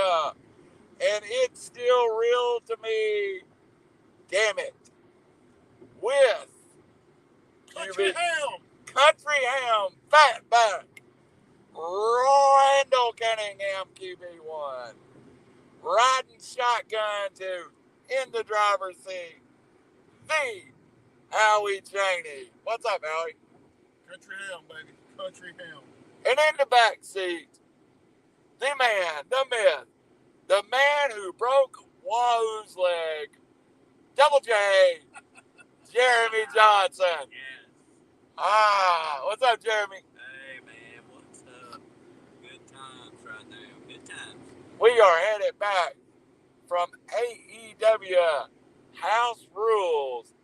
Philadelphia. And it's still real to me, damn it, with Country Ham, Fatback, Randall Cunningham, QB1, riding shotgun to in the driver's seat, the Howie JJ. What's up, Howie? Country Ham, baby. Country Ham. And in the back seat, the man, the myth, the man who broke Wahoo's leg, Double J, Jeremy Johnson. Yes. What's up, Jeremy? Hey, man, what's up? Good times right now. Good times. We are headed back from AEW House Rules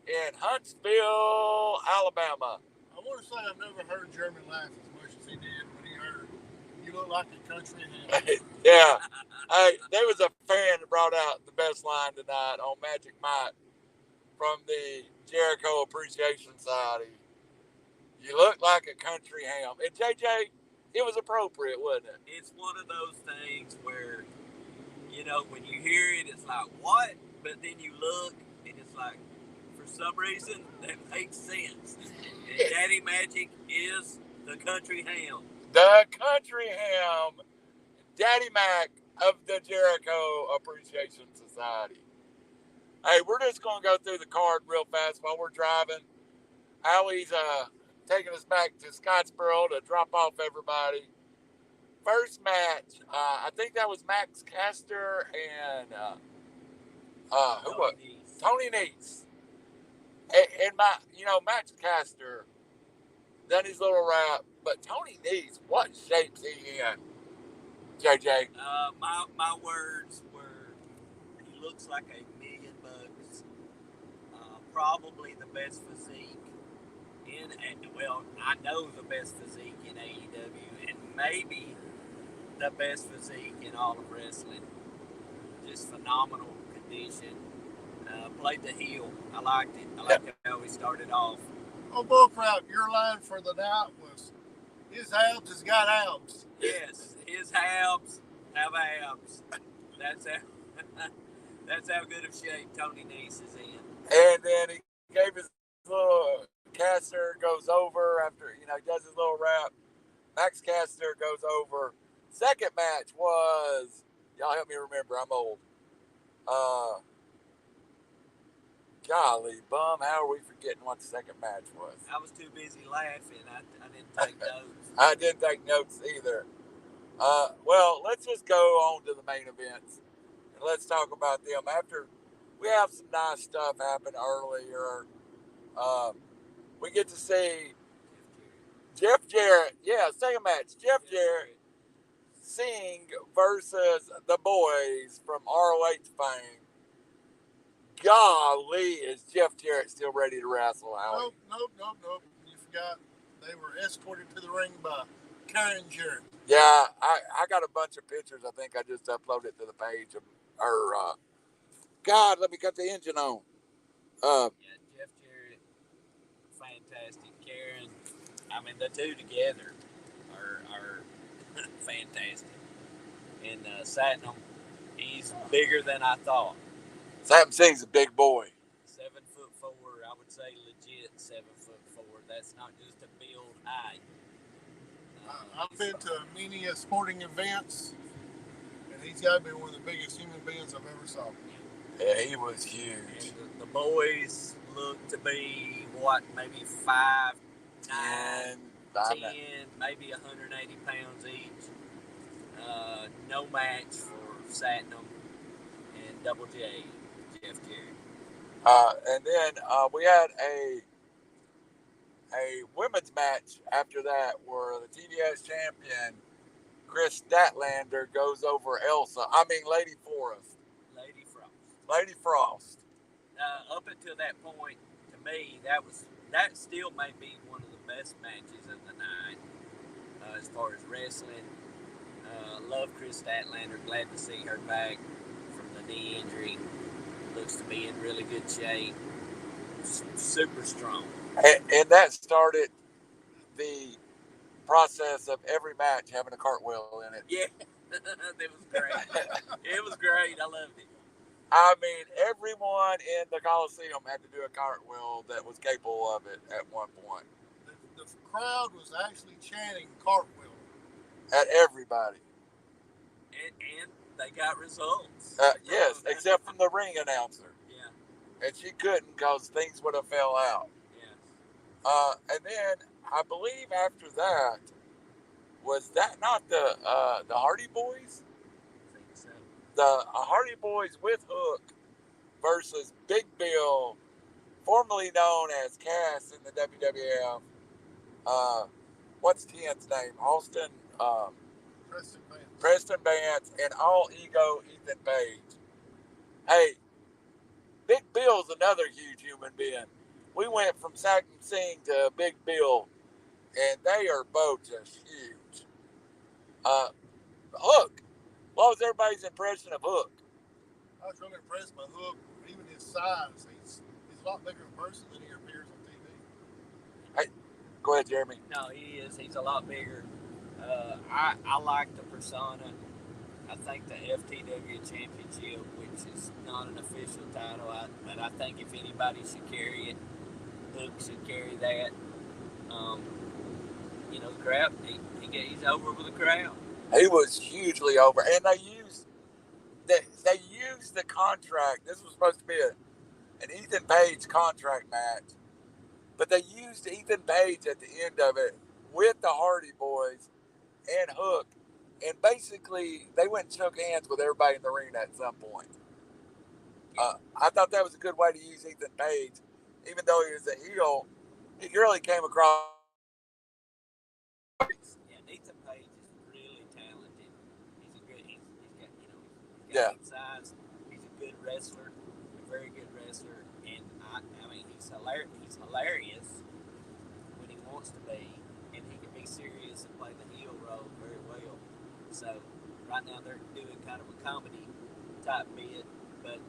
in Huntsville, Alabama. I want to say I've never heard Jeremy laugh as much as he did when he heard "You look like a country ham." Yeah. There was a fan that brought out the best line tonight on Magic Mike from the Jericho Appreciation Society. You look like a country ham. And JJ, it was appropriate, wasn't it? It's one of those things where, when you hear it, it's like, what? But then you look, and it's like, for some reason, that makes sense. And Daddy Magic is the country ham. The country ham, Daddy Mac of the Jericho Appreciation Society. Hey, we're just going to go through the card real fast while we're driving. Howie's taking us back to Scottsboro to drop off everybody. First match, I think that was Max Caster and who was Tony Nese. And Max Caster done his little rap, but Tony Nese, what shape's he in? JJ. My words were, he looks like $1 million. Probably the best physique I know the best physique in AEW, and maybe the best physique in all of wrestling. Just phenomenal condition. Played the heel. I liked it. I liked how he started off. Oh, bullcrap! Your line for the night was, "His abs has got abs." Yes, his abs have abs. That's how good of shape Tony Nese is in. And then he gave his little Caster goes over after, he does his little rap. Max Caster goes over. Second match was, y'all help me remember, I'm old. Golly, bum, how are we forgetting what the second match was? I was too busy laughing. I didn't take notes. I didn't take notes either. Well, let's just go on to the main events. And let's talk about them. After we have some nice stuff happen earlier, we get to see Jeff Jarrett. Yeah, second match. Jeff Jarrett Singh versus the boys from ROH fame. Golly, is Jeff Jarrett still ready to wrestle, Howie? Nope. You forgot they were escorted to the ring by Karen Jarrett. Yeah, I got a bunch of pictures. I think I just uploaded to the page of her. God, let me cut the engine on. Jeff Jarrett, fantastic. Karen, I mean, the two together are fantastic. And Satnam, he's bigger than I thought. Satnam Singh's a big boy. 7'4", I would say legit 7'4". That's not just a build height. I've been to many sporting events, and he's got to be one of the biggest human beings I've ever saw. Yeah, he was huge. The boys look to be, maybe 5'9", 10, maybe 180 pounds each. No match for Satnam and Double J, Jeff Jarrett. And then we had a women's match after that where the TDS champion Chris Statlander goes over Lady Frost. Up until that point, to me, that still may be one of the best matches of the night as far as wrestling. Love Chris Statlander. Glad to see her back from the knee injury. Looks to be in really good shape. Super strong. And that started the process of every match having a cartwheel in it. Yeah. It was great. It was great. I loved it. I mean, everyone in the Coliseum had to do a cartwheel that was capable of it at one point. The crowd was actually chanting cartwheel. At everybody. And they got results. Yes, except from the ring announcer. Yeah. And she couldn't because things would have fell out. Yeah. And then I believe after that, was that not the Hardy Boys? I think so. The Hardy Boys with Hook versus Big Bill, formerly known as Cass in the WWF. What's Ten's name? Austin. Preston Vance and all ego Ethan Page. Hey, Big Bill's another huge human being. We went from Satin Singh to Big Bill, and they are both just huge. Hook. What was everybody's impression of Hook? I was really impressed by Hook, even his size. He's a lot bigger in person than he appears on TV. Hey, go ahead, Jeremy. No, he is. He's a lot bigger. I like the persona. I think the FTW Championship, which is not an official title, but I think if anybody should carry it, Hook should carry that. The crowd, he's over with the crowd. He was hugely over, and they used the contract. This was supposed to be an Ethan Page contract match, but they used Ethan Page at the end of it with the Hardy Boys and Hook, and basically they went and shook hands with everybody in the ring at some point. I thought that was a good way to use Ethan Page, even though he was a heel. He really came across. Yeah, Ethan Page is really talented. He's got Yeah. good size. He's a good wrestler, a very good wrestler, and I mean he's hilarious. He's hilarious when he wants to be, and he can be serious and play the heel role very well. So right now they're doing kind of a comedy type bit,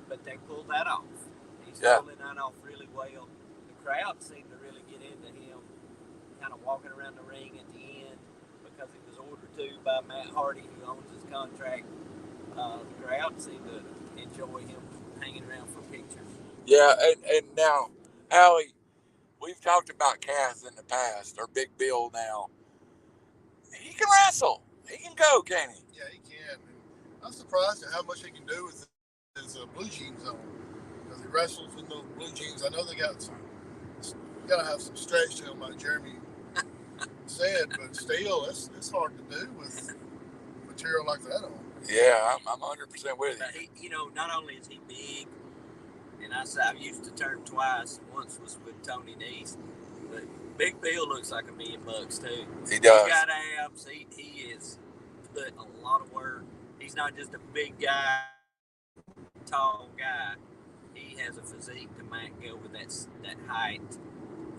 but they pulled that off. He's pulling that off really well. The crowd seemed to really get into him, kind of walking around the ring at the end because he was ordered to by Matt Hardy, who owns his contract. The crowd seemed to enjoy him hanging around for pictures. Yeah, and now, Howie, we've talked about Cass in the past, or Big Bill now. He can wrestle. He can go, can he? Yeah, he can. And I'm surprised at how much he can do with his blue jeans on. Because he wrestles in those blue jeans. I know they got some. Got to have some stretch to them, like Jeremy said, but still, it's hard to do with material like that on. Yeah, I'm 100% with you. He, not only is he big, and I've used the term twice. Once was with Tony Nese, but Big Bill looks like $1 million too. He does. He's got abs. He is put a lot of work. He's not just a big guy, tall guy. He has a physique to go with that height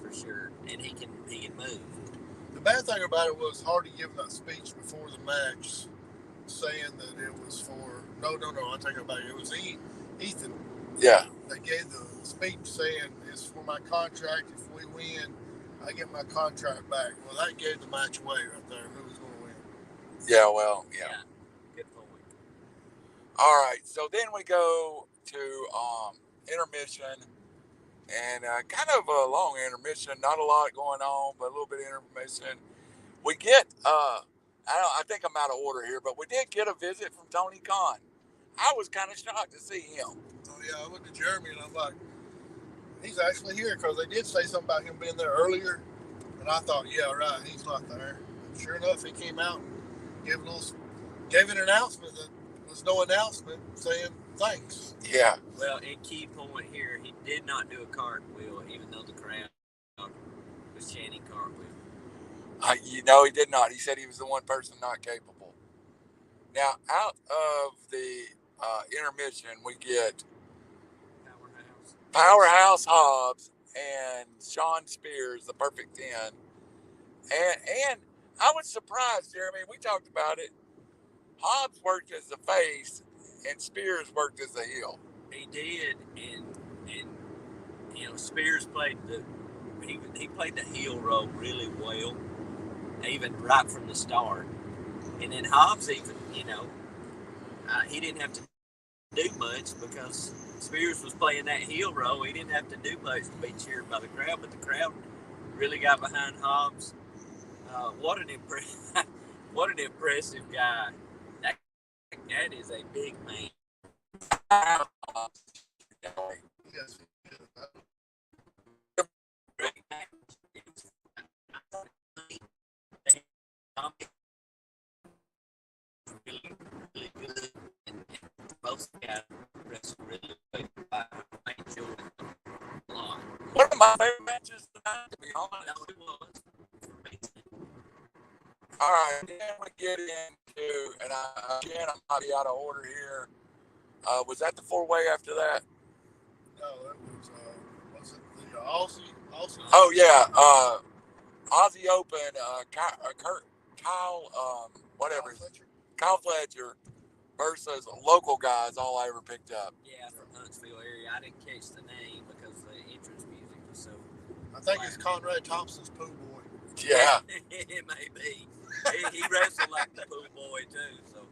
for sure, and he can move. The bad thing about it was Hardy giving that speech before the match, saying that it was for no, I take it back. It was Ethan. Yeah. They gave the speech saying it's for my contract. If we win, I get my contract back. Well, that gave the match away right there. Who was going to win? Yeah. Well. Yeah. Good point. All right. So then we go to intermission, and kind of a long intermission. Not a lot going on, but a little bit of intermission. We get I think I'm out of order here, but we did get a visit from Tony Khan. I was kind of shocked to see him. Oh yeah, I looked at Jeremy and I'm like, he's actually here, because they did say something about him being there earlier, and I thought, yeah, right, he's not there. And sure enough, he came out and gave an announcement that was no announcement, saying thanks. Yeah. Well, and key point here, he did not do a cartwheel, even though the crowd was chanting cartwheel. He did not. He said he was the one person not capable. Now, out of the intermission, we get Powerhouse Hobbs and Sean Spears, the Perfect 10. And I was surprised, Jeremy. We talked about it. Hobbs worked as the face, and Spears worked as the heel. He did, and Spears played he played the heel role really well, even right from the start. And then Hobbs even, he didn't have to do much because Spears was playing that heel role. He didn't have to do much to be cheered by the crowd, but the crowd really got behind Hobbs. What an what an impressive guy! That is a big man. Yes. Really, really good, and most guys wrestle really well. I enjoyed it a lot. One of my favorite matches tonight, to be honest. No, it was. All right, then we get into, and again, I might be out of order here. Was that the 4-way after that? No, it was it the Aussie? Oh yeah, Aussie Open. Kyle, whatever, Kyle Fletcher versus local guys. All I ever picked up. Yeah, from Huntsville area. I didn't catch the name because the entrance music was so. I think it's Conrad Thompson's pool boy. Yeah, It may be. He wrestled like the pool boy too, so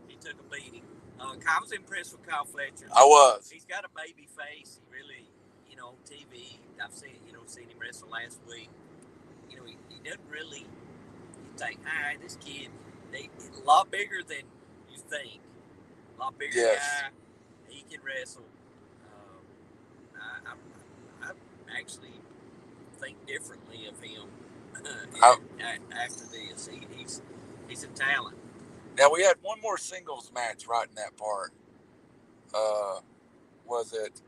he took a beating. I was impressed with Kyle Fletcher. I was. He's got a baby face. He really, on TV, I've seen him wrestle last week. He doesn't really. You think, this kid, he's a lot bigger than you think. A lot bigger guy. He can wrestle. I actually think differently of him after this. He's a talent. Now we had one more singles match right in that part. Was it?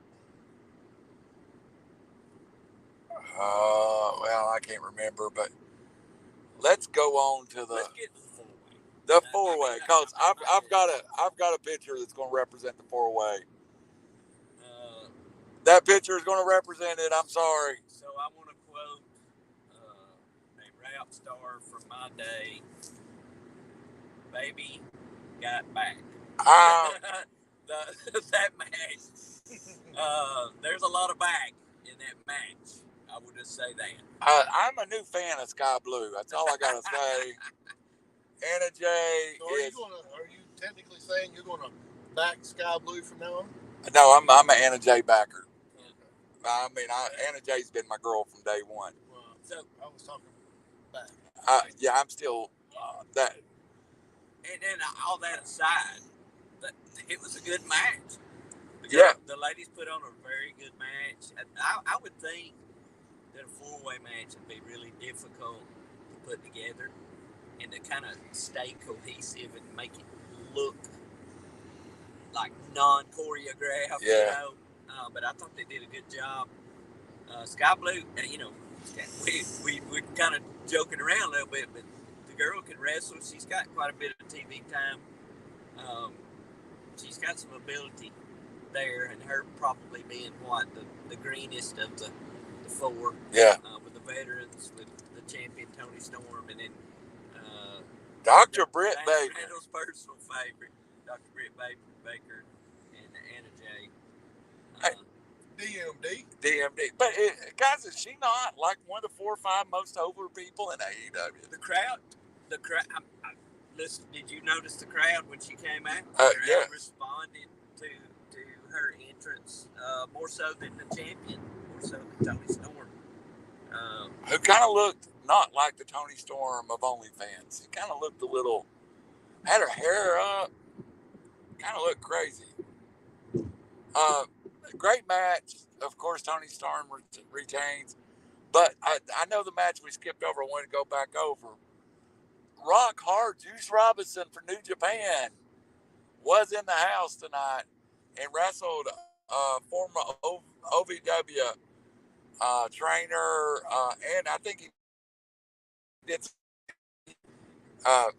Well, I can't remember, but let's go on to Let's get to the 4-way. The 4-way, because I've got a picture that's going to represent the 4-way. That picture is going to represent it. I'm sorry. So I want to quote a rap star from my day. Baby got back. That match. There's a lot of back in that match. I would just say that. I'm a new fan of Sky Blue. That's all I gotta say. Anna Jay. So are you technically saying you're going to back Sky Blue from now on? No, I'm an Anna Jay backer. I mean, Anna Jay's been my girl from day one. Well, so I was talking back. Yeah, I'm still that. And then all that aside, it was a good match. The ladies put on a very good match. I would think that a 4-way match would be really difficult to put together and to kind of stay cohesive and make it look like non-choreographed, but I thought they did a good job. Sky Blue, we're kind of joking around a little bit, but the girl can wrestle. She's got quite a bit of TV time. She's got some ability there, and her probably being the greenest of the 4. Yeah. With the veterans, with the champion Tony Storm, and then Dr. Britt Baker. Randall's personal favorite, Dr. Britt Baker, and Anna Jay. DMD. But guys, is she not like one of the 4 or 5 most over people in AEW? The crowd. Listen, did you notice the crowd when she came out? Yeah. Responded to her entrance more so than the champion, more so than Tony Storm. Who kind of looked not like the Tony Storm of OnlyFans. He kind of looked a little, had her hair up, kind of looked crazy. Great match. Of course, Tony Storm retains. But I know the match we skipped over. I want to go back over. Rock Hard Juice Robinson for New Japan was in the house tonight and wrestled former OVW trainer, and I think he did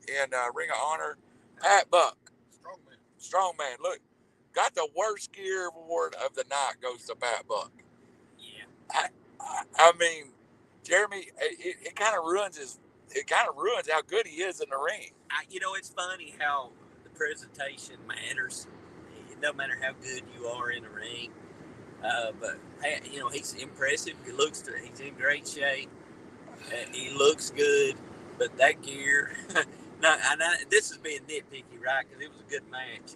in Ring of Honor. Pat Buck, strongman. Look, got the worst gear award of the night. Goes to Pat Buck. Yeah. I mean, Jeremy, it kind of ruins how good he is in the ring. It's funny how the presentation matters. It doesn't matter how good you are in the ring. But he's impressive. He's in great shape. He looks good. But that gear, No, I know this is being nitpicky, right? Because it was a good match,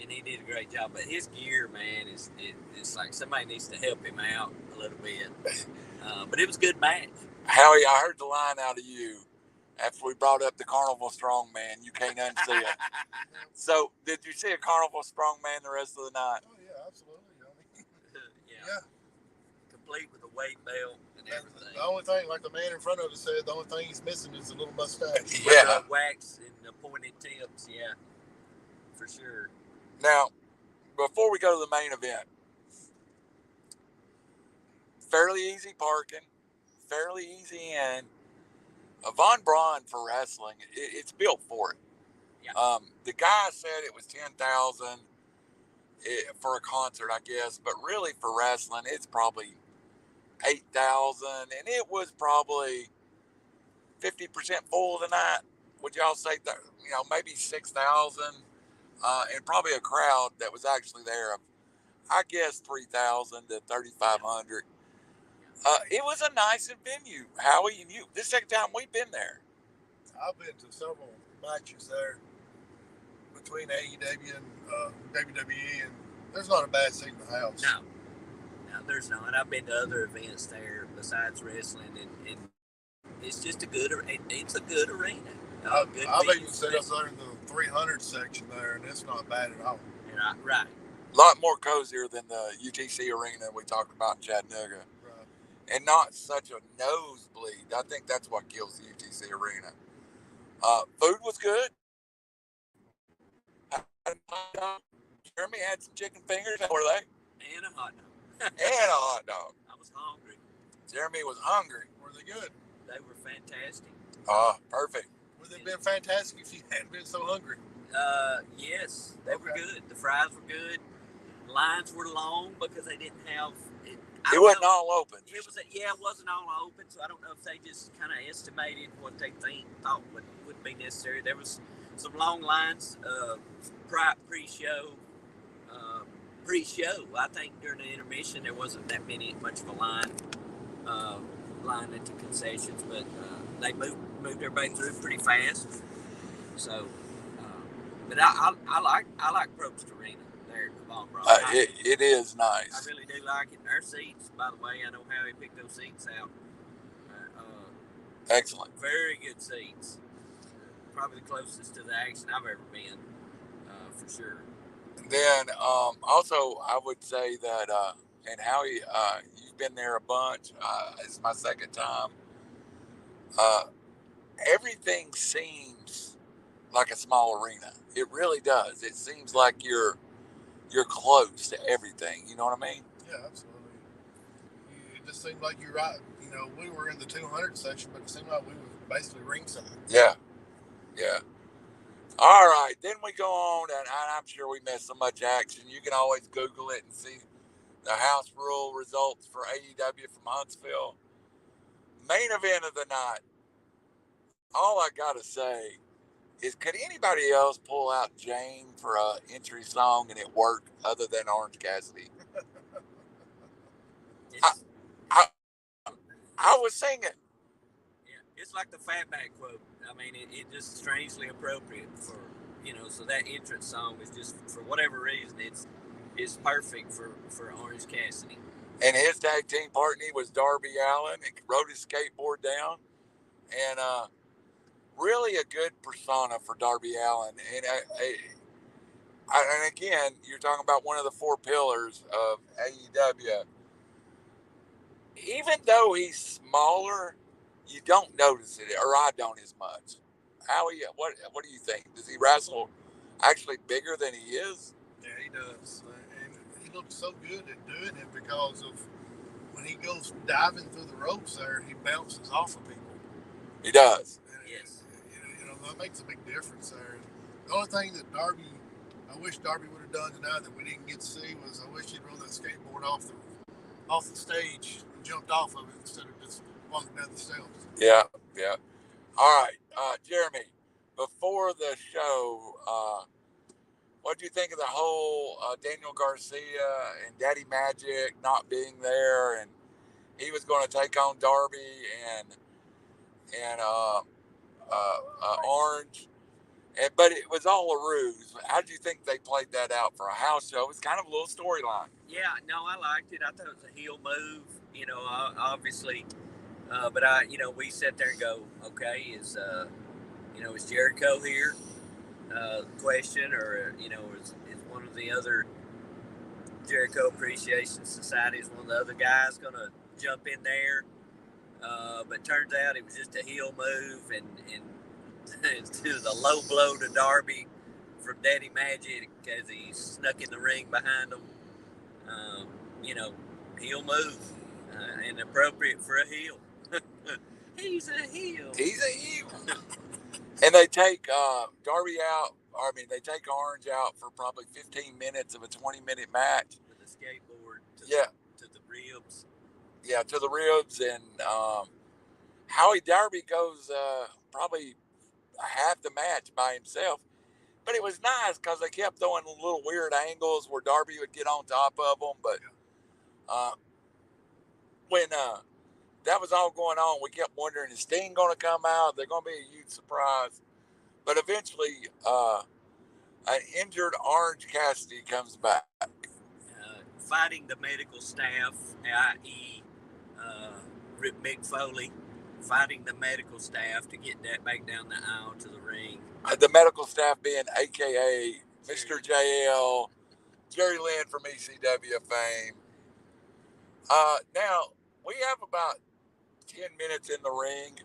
and he did a great job. But his gear, man, it's like somebody needs to help him out a little bit. But it was a good match. Howie, I heard the line out of you after we brought up the Carnival Strongman. You can't unsee it. So, did you see a Carnival Strongman the rest of the night? Oh, yeah, absolutely. Yeah. Complete with a weight belt and everything. The only thing, like the man in front of us said, the only thing he's missing is a little mustache. With the wax and the pointed tips, yeah, for sure. Now, before we go to the main event, fairly easy parking, fairly easy in. Von Braun for wrestling, it's built for it. Yeah. The guy said it was 10,000 for a concert, I guess, but really for wrestling, it's probably 8,000, and it was probably 50% full tonight. Would y'all say that? Maybe 6,000, and probably a crowd that was actually there. I guess 3,000 to 3,500. It was a nice venue, Howie, and you. This is the second time we've been there. I've been to several matches there between AEW and WWE, and there's not a bad seat in the house. No, there's not. I've been to other events there besides wrestling, and it's just a good arena. I've even set up there in the 300 section there, and it's not bad at all. Yeah, right. A lot more cozier than the UTC arena we talked about in Chattanooga. Right. And not such a nosebleed. I think that's what kills the UTC arena. Food was good. Jeremy had some chicken fingers. How were they? And a hot dog. And a hot dog. I was hungry. Jeremy was hungry. Were they good? They were fantastic. Perfect. Would they have been fantastic if you hadn't been so hungry? Yes, they were good. The fries were good. Lines were long because they didn't have. It wasn't all open. It wasn't all open, so I don't know if they just kind of estimated what they thought would be necessary. There was some long lines pre-show. I think during the intermission there wasn't that much of a line at the concessions, but they moved everybody through pretty fast. So, but I like Probst Arena there at Von Braun. It is nice. I really do like it. And our seats, by the way, I know how he picked those seats out. Excellent. Very good seats. Probably the closest to the action I've ever been, for sure. Then also I would say that, and Howie, you've been there a bunch. It's my second time. Everything seems like a small arena. It really does. It seems like you're close to everything. You know what I mean? Yeah, absolutely. It just seemed like you're right. We were in the 200 section, but it seemed like we were basically ringside. Yeah. All right, then we go on, and I'm sure we missed so much action. You can always Google it and see the house rule results for AEW from Huntsville. Main event of the night. All I gotta say is, could anybody else pull out Jane for an entry song and it work other than Orange Cassidy? I was singing. Yeah, it's like the Fatback quote. I mean, it just strangely appropriate for, so that entrance song is just, for whatever reason, it's perfect for Orange Cassidy. And his tag team partner was Darby Allin, and rode his skateboard down. And really a good persona for Darby Allin. And again, you're talking about one of the four pillars of AEW. Even though he's smaller, you don't notice it, or I don't as much. Howie, what do you think? Does he wrestle actually bigger than he is? Yeah, he does. And he looks so good at doing it because of when he goes diving through the ropes there, he bounces off of people. He does. And yes. That makes a big difference there. And the only thing that I wish Darby would have done tonight that we didn't get to see was, I wish he'd rolled that skateboard off the stage and jumped off of it instead of just walking down the steps. Yeah. All right, Jeremy, before the show, what do you think of the whole Daniel Garcia and Daddy Magic not being there, and he was going to take on Darby and Orange? but it was all a ruse. How do you think they played that out for a house show? It was kind of a little storyline. Yeah, no, I liked it. I thought it was a heel move. Obviously, but we sat there and go, okay, is Jericho here? Question, or is one of the other Jericho Appreciation Societies, one of the other guys, going to jump in there? But turns out it was just a heel move, and to the low blow to Darby from Daddy Magic as he snuck in the ring behind him. Heel move, and appropriate for a heel. He's a heel. He's a heel. And they take Darby out. They take Orange out for probably 15 minutes of a 20-minute match. With a skateboard to the ribs. Yeah, to the ribs. And Howie Darby goes probably half the match by himself. But it was nice because they kept throwing little weird angles where Darby would get on top of them. But when that was all going on, we kept wondering, is Sting going to come out? They're going to be a huge surprise. But eventually, an injured Orange Cassidy comes back. Fighting the medical staff, i.e. Mick Foley, fighting the medical staff to get that back down the aisle to the ring. The medical staff being a.k.a. Mr. JL, Jerry Lynn from ECW fame. Now, we have about 10 minutes in the ring.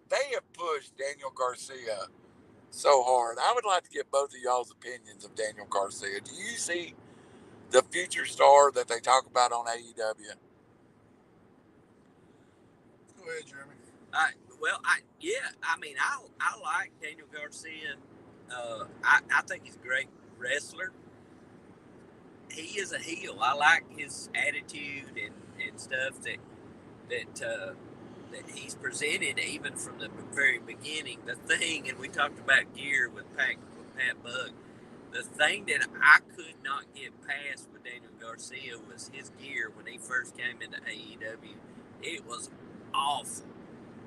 They have pushed Daniel Garcia so hard. I would like to get both of y'all's opinions of Daniel Garcia. Do you see the future star that they talk about on AEW? Go ahead, Jeremy. I like Daniel Garcia. I think he's a great wrestler. He is a heel. I like his attitude and stuff that he's presented even from the very beginning. The thing, and we talked about gear with Pat Buck, the thing that I could not get past with Daniel Garcia was his gear when he first came into AEW. It was awful.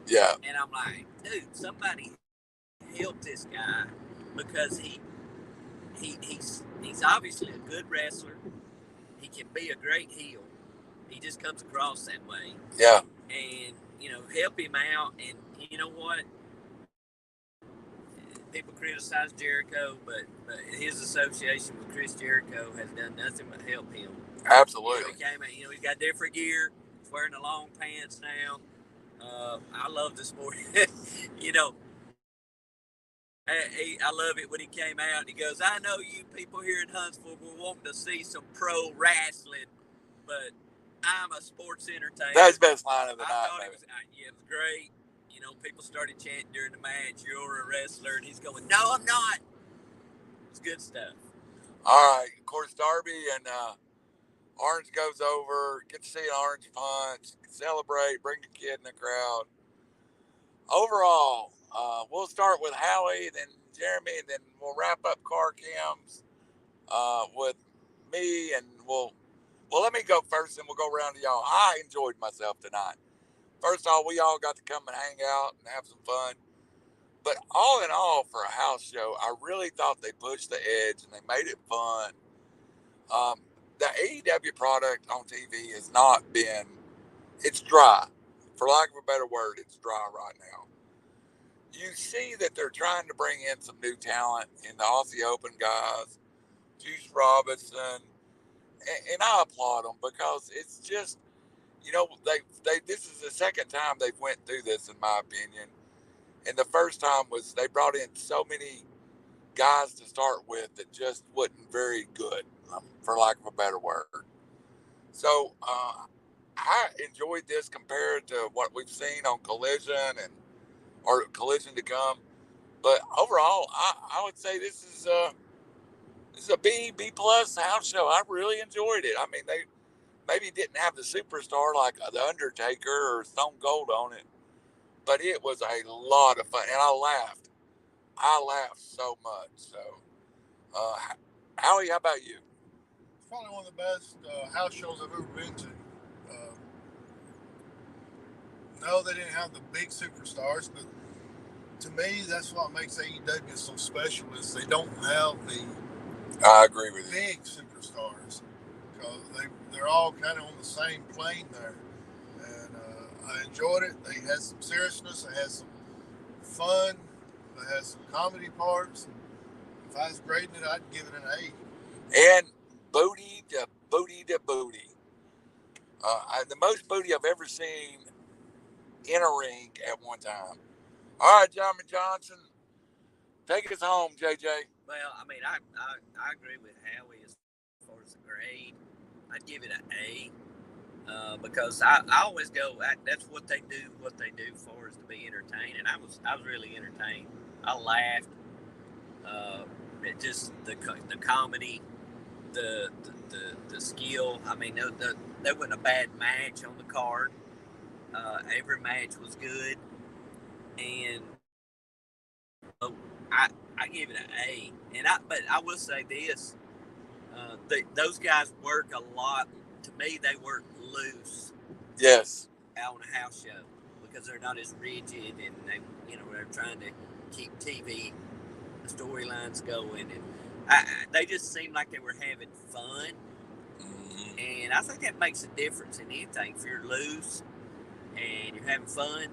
Yeah. And I'm like, dude, somebody help this guy, because he's obviously a good wrestler. He can be a great heel. He just comes across that way. Yeah. And, help him out. And you know what? People criticize Jericho, but his association with Chris Jericho has done nothing but help him. Absolutely. He's got different gear. He's wearing the long pants now. I love the sport. I love it when he came out and he goes, I know you people here in Huntsville will want to see some pro wrestling, but I'm a sports entertainer. That's the best line of the night. It was great. People started chanting during the match, you're a wrestler, and he's going, no, I'm not. It's good stuff. All right. Of course, Darby and Orange goes over, get to see an Orange punch, celebrate, bring the kid in the crowd. Overall, we'll start with Howie, then Jeremy, and then we'll wrap up car cams with me, and well, let me go first, and we'll go around to y'all. I enjoyed myself tonight. First of all, we all got to come and hang out and have some fun. But all in all, for a house show, I really thought they pushed the edge and they made it fun. The AEW product on TV has not been, it's dry. For lack of a better word, it's dry right now. You see that they're trying to bring in some new talent in the Aussie Open guys, Juice Robinson, and I applaud them because it's just, this is the second time they've went through this, in my opinion. And the first time was they brought in so many guys to start with that just wasn't very good, for lack of a better word. So I enjoyed this compared to what we've seen on Collision or Collision to come. But overall, I would say this is a B plus house show. I really enjoyed it. I mean, they maybe didn't have the superstar like the Undertaker or Stone Cold on it, but it was a lot of fun, and I laughed. I laughed so much. So, Howie, how about you? It's probably one of the best house shows I've ever been to. No, they didn't have the big superstars, but to me, that's what makes AEW so special is they don't have the I agree with you. big superstars because they're all kind of on the same plane there. And I enjoyed it. They had some seriousness. They had some fun. They had some comedy parts. If I was grading it, I'd give it an A. And booty to booty to booty. The most booty I've ever seen in a ring at one time. All right, John Johnson, take us home, JJ. Well, I mean, I agree with Howie as far as the grade. I'd give it an A because I always go. That's what they do as far as to be entertaining. I was really entertained. I laughed. It just the comedy, the skill. I mean, there wasn't a bad match on the card. Every match was good, and I give it an A. But I will say this: those guys work a lot. To me, they work loose. Yes. On a house show because they're not as rigid, and they're trying to keep TV storylines going, and they just seem like they were having fun. Mm-hmm. And I think that makes a difference in anything. If you're loose and you're having fun,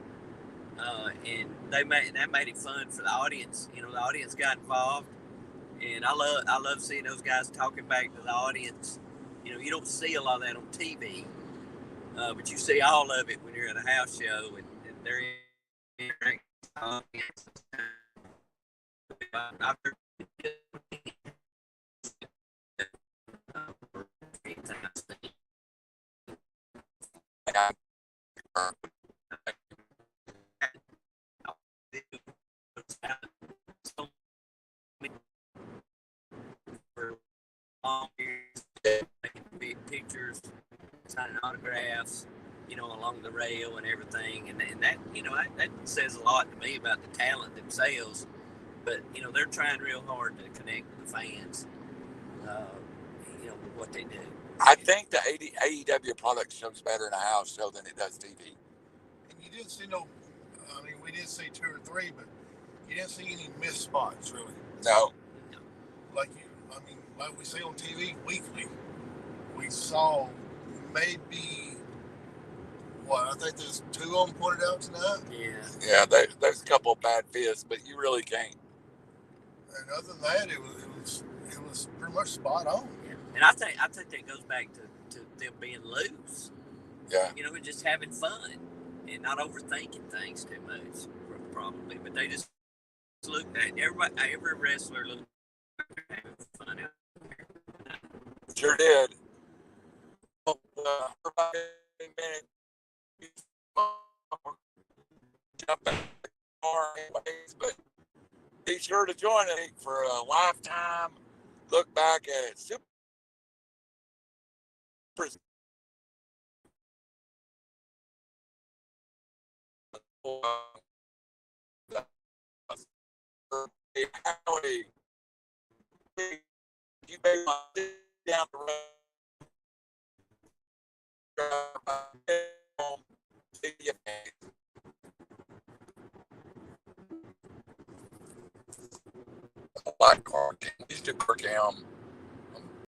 and that made it fun for the audience. The audience got involved, and I love seeing those guys talking back to the audience. You don't see a lot of that on TV, but you see all of it when you're at a house show, and they're interacting with the audience. I've heard for long years, making big pictures, signing autographs, along the rail and everything, and that that says a lot to me about the talent themselves. But they're trying real hard to connect with the fans. With what they do. I think the AEW product shows better in a house show than it does TV. And you didn't see we did see 2 or 3, but you didn't see any missed spots, really. No. Like we see on TV weekly, we saw maybe, I think there's 2 of them pointed out tonight. Yeah, there's a couple of bad fits, but you really can't. And other than that, it was pretty much spot on. Yeah. And I think that goes back to them being loose. Yeah. Just having fun and not overthinking things too much, probably. But they just looked at every wrestler looked like having fun out there. Sure did. Jump back in the car anyways, but be sure to join me for a lifetime look back at Super Howie, you may want to sit down the road. Like Clark, used to Kirkham.